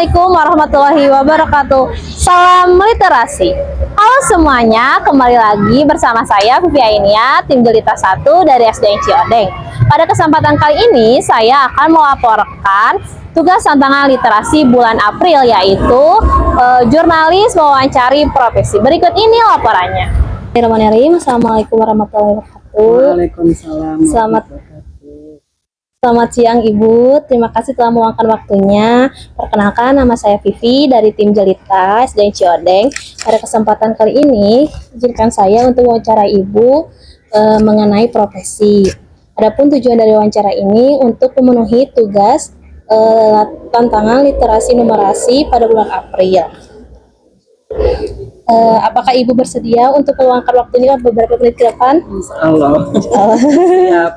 Assalamualaikum warahmatullahi wabarakatuh. Salam literasi. Halo semuanya, kembali lagi bersama saya Vivi Ainia, tim Jelita 1 dari SDN Ciodeng. Pada kesempatan kali ini saya akan melaporkan tugas tantangan literasi bulan April, yaitu jurnalis mewawancari profesi. Berikut ini laporannya. Bismillahirrahmanirrahim. Assalamualaikum warahmatullahi wabarakatuh. Waalaikumsalam. Selamat siang Ibu, terima kasih telah meluangkan waktunya. Perkenalkan, nama saya Vivi dari tim Jelita SDN Ciodeng. Pada kesempatan kali ini, izinkan saya untuk wawancara Ibu mengenai profesi. Adapun tujuan dari wawancara ini untuk memenuhi tugas tantangan literasi numerasi pada bulan April. Apakah Ibu bersedia untuk meluangkan waktunya beberapa menit ke depan? Insyaallah. Siap.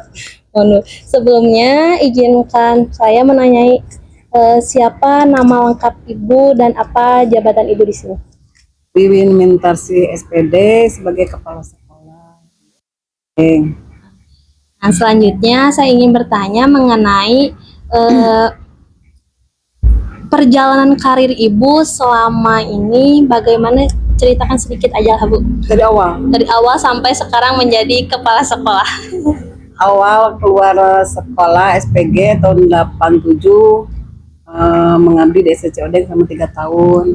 Sebelumnya izinkan saya menanyai siapa nama lengkap Ibu dan apa jabatan Ibu di sini? Wiwin Mintarsi SPD sebagai kepala sekolah. Nah, selanjutnya saya ingin bertanya mengenai perjalanan karir Ibu selama ini, bagaimana, ceritakan sedikit aja Bu. Dari awal Sampai sekarang menjadi kepala sekolah. Awal keluar sekolah SPG tahun 87, mengabdi di SDN Ciodeng selama 3 tahun.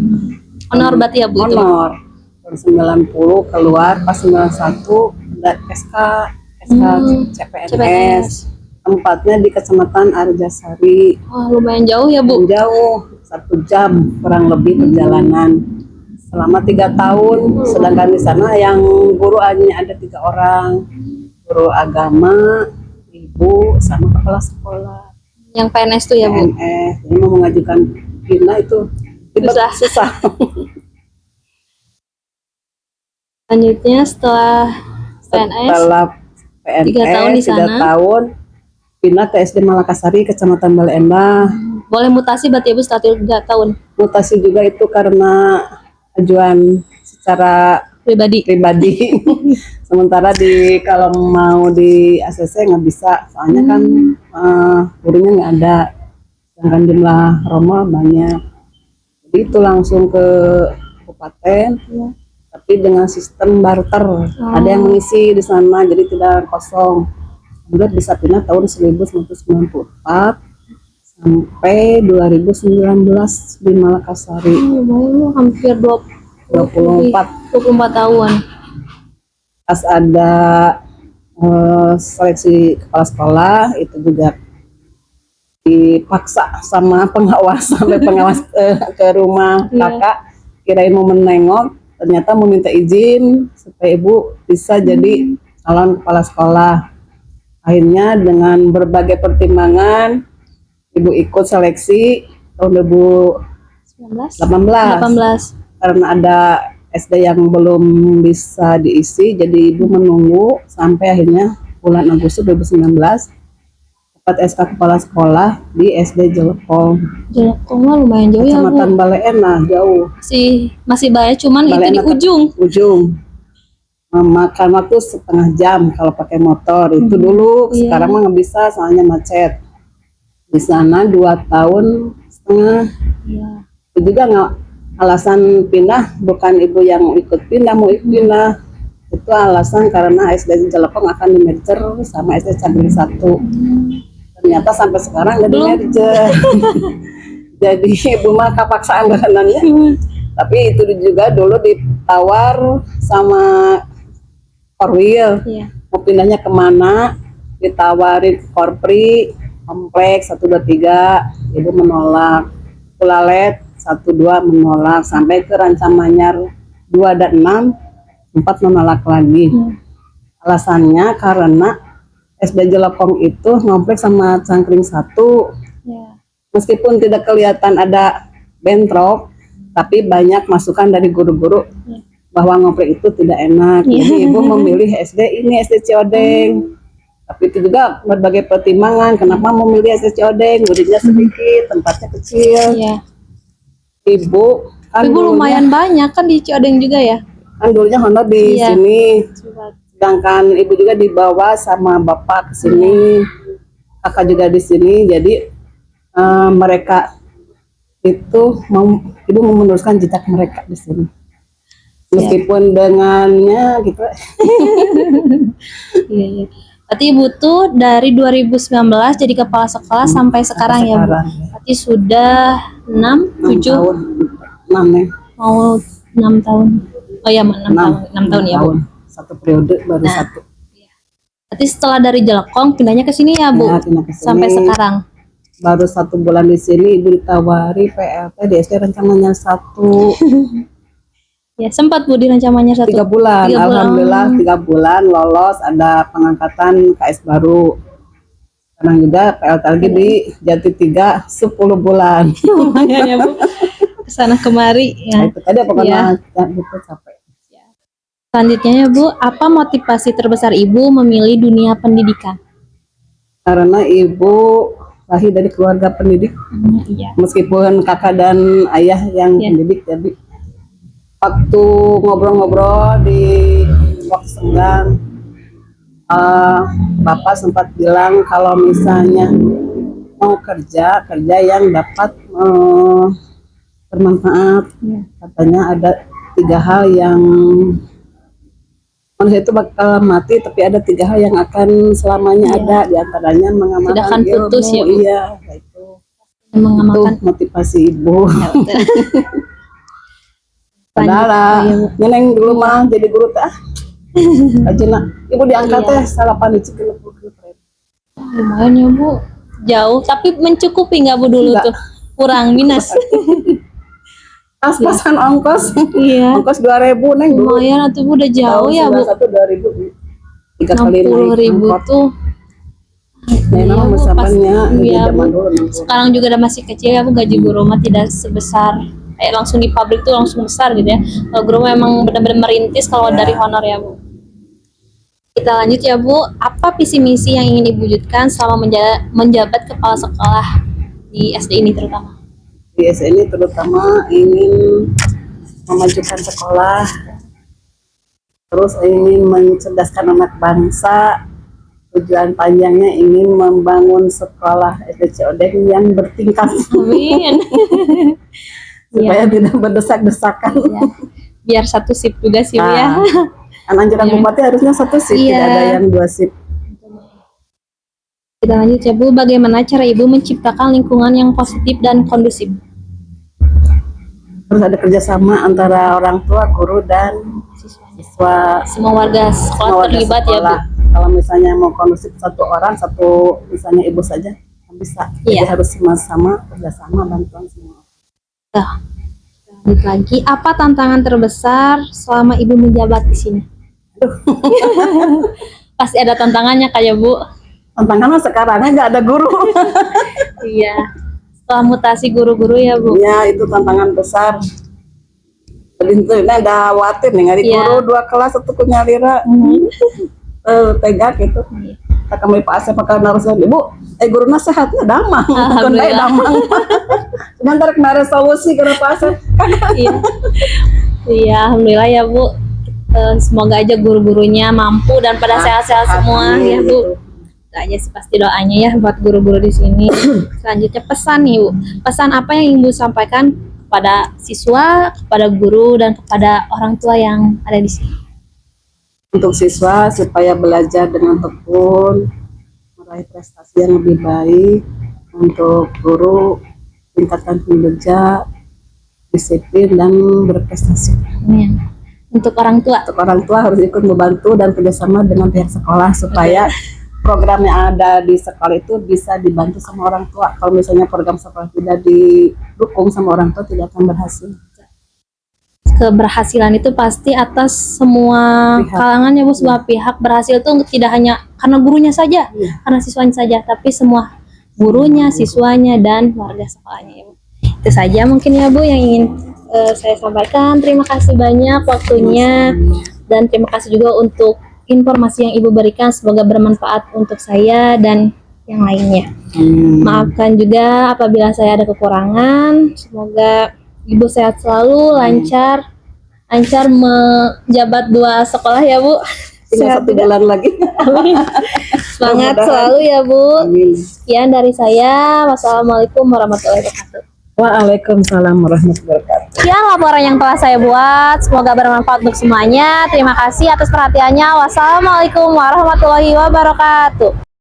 Honor berarti ya Bu? Honor. Tahun 90 keluar, pas 91 dan SK CPNS. Tempatnya di Kecamatan Arjasari. Wah, lumayan jauh ya Bu? Jauh, 1 jam kurang lebih perjalanan. Selama 3 tahun, sedangkan di sana yang guru hanya ada 3 orang. Guru agama, ibu, sama kepala sekolah. Yang PNS tuh ya Bu? PNS, jadi mau mengajukan pindah itu susah. Selanjutnya setelah PNS 3 tahun di sana. 3 tahun pindah ke SD Malakasari, Kecamatan Bale Endah. Boleh mutasi berarti Ibu setelah 3 tahun? Mutasi juga itu karena ajuan secara pribadi. Sementara kalau mau di ACC nggak bisa, soalnya kan gurunya nggak ada, sedangkan jumlah Romo banyak. Jadi itu langsung ke kabupaten, tapi dengan sistem barter. Ada yang mengisi di sana, jadi tidak kosong. Kemudian bisa pindah tahun 1994 sampai 2019 di Malakasari. Hampir 24 tahun. Pas ada seleksi kepala sekolah, itu juga dipaksa sama pengawas, sampai pengawas ke rumah kakak, kirain mau menengok, ternyata mau minta izin supaya ibu bisa jadi calon kepala sekolah. Akhirnya dengan berbagai pertimbangan ibu ikut seleksi tahun 2018. Karena ada SD yang belum bisa diisi, jadi ibu menunggu sampai akhirnya bulan Agustus 2019 dapat SK kepala sekolah di SD Jelekong. Jelekong mah lumayan jauh ya Bu? Kecamatan Bale Endah, jauh. Masih banyak, cuman Bale itu di ujung. Makan waktu setengah jam kalau pakai motor itu dulu. Sekarang mah nggak bisa, soalnya macet. Di sana 2,5 tahun. Itu juga nggak. Alasan pindah bukan ibu yang ikut pindah, mau ikut pindah. Itu alasan karena SD Jelekong akan di merger sama SD Cagring 1. Ternyata sampai sekarang nggak di merger. Jadi ibu mah kepaksaan berenangnya. Tapi itu juga dulu ditawar sama Korwil. Mau pindahnya kemana, ditawarin ke Korpri, Kompleks 123, ibu menolak. Pulalet 1-2 menolak, sampai ke Rancamanyar 2 dan 6 sempat menolak lagi. Alasannya karena SD Jelekong itu ngompleks sama Cangkring 1. Meskipun tidak kelihatan ada bentrok, tapi banyak masukan dari guru-guru bahwa ngomplek itu tidak enak. Jadi ibu memilih SD ini, SD Ciodeng. Tapi itu juga berbagai pertimbangan kenapa memilih SD Ciodeng, muridnya sedikit, tempatnya kecil. Ibu lumayan banyak kan di Ciodeng juga ya? Kan dulunya honor di sini. Sedangkan ibu juga dibawa sama bapak ke sini. Kakak juga di sini. Jadi mereka itu ibu mau meneruskan jejak mereka di sini. Meskipun dengannya gitu. Iya, iya. Berarti Ibu tuh dari 2019 jadi kepala sekolah sampai sekarang ya, Bu? Sekarang. Berarti sudah 6, 7, 6 nih. mau 6 tahun. Oh ya, 6 tahun ya, Bu. Satu periode baru Nah. satu. Berarti setelah dari Jelekong pindahnya ke sini ya, Bu? Ya, pindah ke sini. Sampai sekarang. Baru 1 bulan di sini ibu ditawari PLT di SD rencananya 1 Ya, sempat Bu di rencananya 3 bulan. 3 bulan. Alhamdulillah 3 bulan lolos, ada pengangkatan KS baru. Sekarang juga PLT lagi di Jati 3 10 bulan. Lumayan ya, Bu. Kesana kemari Nah, ya. itu tadi pokoknya Ya. gitu capek. Selanjutnya ya, Bu, apa motivasi terbesar Ibu memilih dunia pendidikan? Karena ibu lahir dari keluarga pendidik, Iya. meskipun kakak dan ayah yang Ya. pendidik, jadi waktu ngobrol-ngobrol di waktu senggang, bapak sempat bilang kalau misalnya mau kerja yang dapat bermanfaat. Ya. Katanya ada 3 hal yang manusia itu bakal mati, tapi ada 3 hal yang akan selamanya ada, diantaranya Tidak mengamalkan akan putus ilmu. ya, Bu? Iya, itu Mengamalkan. motivasi ibu. Padahal Iya, Bu. neneng dulu mah jadi guru teh. Ajena ibu diangkat Iya. teh salapan di Cikileuk. Lumayan ya, Bu. Jauh, tapi mencukupi nggak Bu dulu Nggak. tuh? Kurang, minus. Pas-pasan ongkos. Iya. Ongkos 2.000 neng dulu. Lumayan atau Bu udah jauh ya, Bu. 2.000 3 kali 60.000 angkot. tuh. Nah, Iya, nama Bu, masakannya iya, zaman Bu. dulu. Sekarang juga udah masih kecil ya, Bu. Gaji guru mah tidak sebesar kayak langsung di pabrik tuh langsung besar gitu ya. Kalau guru memang benar-benar merintis kalau Ya. dari honor ya, Bu. Kita lanjut ya, Bu. Apa visi misi yang ingin diwujudkan selama menjabat kepala sekolah di SD ini terutama? Di SNI terutama ingin memajukan sekolah, terus ingin mencerdaskan anak bangsa. Tujuan panjangnya ingin membangun sekolah SD Ciodeng yang bertingkat Amin. supaya tidak berdesak-desakan. Ya. Biar satu sip juga sih, Bu ya. Kan anjuran Iya. bupati harusnya 1 shift, Iya. tidak ada yang 2 shift. Kita lanjut ya, Bu. Bagaimana cara Ibu menciptakan lingkungan yang positif dan kondusif? Terus ada kerjasama antara orang tua, guru, dan siswa. Semua warga sekolah Semua warga terlibat ya, Bu. sekolah. Kalau misalnya mau kondusif 1 orang, 1 misalnya ibu saja, nggak bisa. Jadi Iya. harus sama-sama kerjasama, bantuan semua. Nah, lanjut lagi, apa tantangan terbesar selama Ibu menjabat di sini? Pasti ada tantangannya kayak Bu. Tantangannya sekarangnya nggak ada guru. Iya. Setelah mutasi guru-guru ya, Bu. Ya, itu tantangan besar. Jadi itu ada khawatir nih, ngari Iya. guru 2 kelas, 1 kunyalira. Tegak gitu. Kita kembali Pak Asep pakai narusan ibu, guru sehatnya damang, bukan baik Alhamdulillah. damang. Sebentar kemarin solusi karena Pak Asep. Iya. Iya, alhamdulillah ya, Bu. Semoga aja guru-gurunya mampu dan pada sehat-sehat semua ya, Bu. Itu aja sih pasti doanya ya buat guru-guru di sini. Selanjutnya pesan nih, Bu. Pesan apa yang Ibu sampaikan kepada siswa, kepada guru, dan kepada orang tua yang ada di sini? Untuk siswa supaya belajar dengan tekun, meraih prestasi yang lebih baik. Untuk guru tingkatkan kinerja, disiplin, dan berprestasi. Amin. Untuk orang tua, Untuk orang tua harus ikut membantu dan kerjasama dengan pihak sekolah supaya program yang ada di sekolah itu bisa dibantu sama orang tua. Kalau misalnya program sekolah tidak didukung sama orang tua, tidak akan berhasil. keberhasilan itu pasti atas semua Pihak. kalangan ya, Bu. Semua pihak berhasil tuh tidak hanya karena gurunya saja, Iya. karena siswanya saja, tapi semua gurunya, siswanya, dan warga sekolahnya ya, Bu. Itu saja mungkin ya, Bu, yang ingin saya sampaikan. Terima kasih banyak waktunya, dan terima kasih juga untuk informasi yang Ibu berikan. Semoga bermanfaat untuk saya dan yang lainnya. Maafkan juga apabila saya ada kekurangan. Semoga Ibu sehat selalu, lancar menjabat 2 sekolah ya, Bu. Tinggal 1 juga. bulan lagi. Amin. Semangat Mudah-mudahan. selalu ya, Bu. Amin. Sekian dari saya. Wassalamualaikum warahmatullahi wabarakatuh. Waalaikumsalam warahmatullahi wabarakatuh. Sekian laporan yang telah saya buat. Semoga bermanfaat untuk semuanya. Terima kasih atas perhatiannya. Wassalamualaikum warahmatullahi wabarakatuh.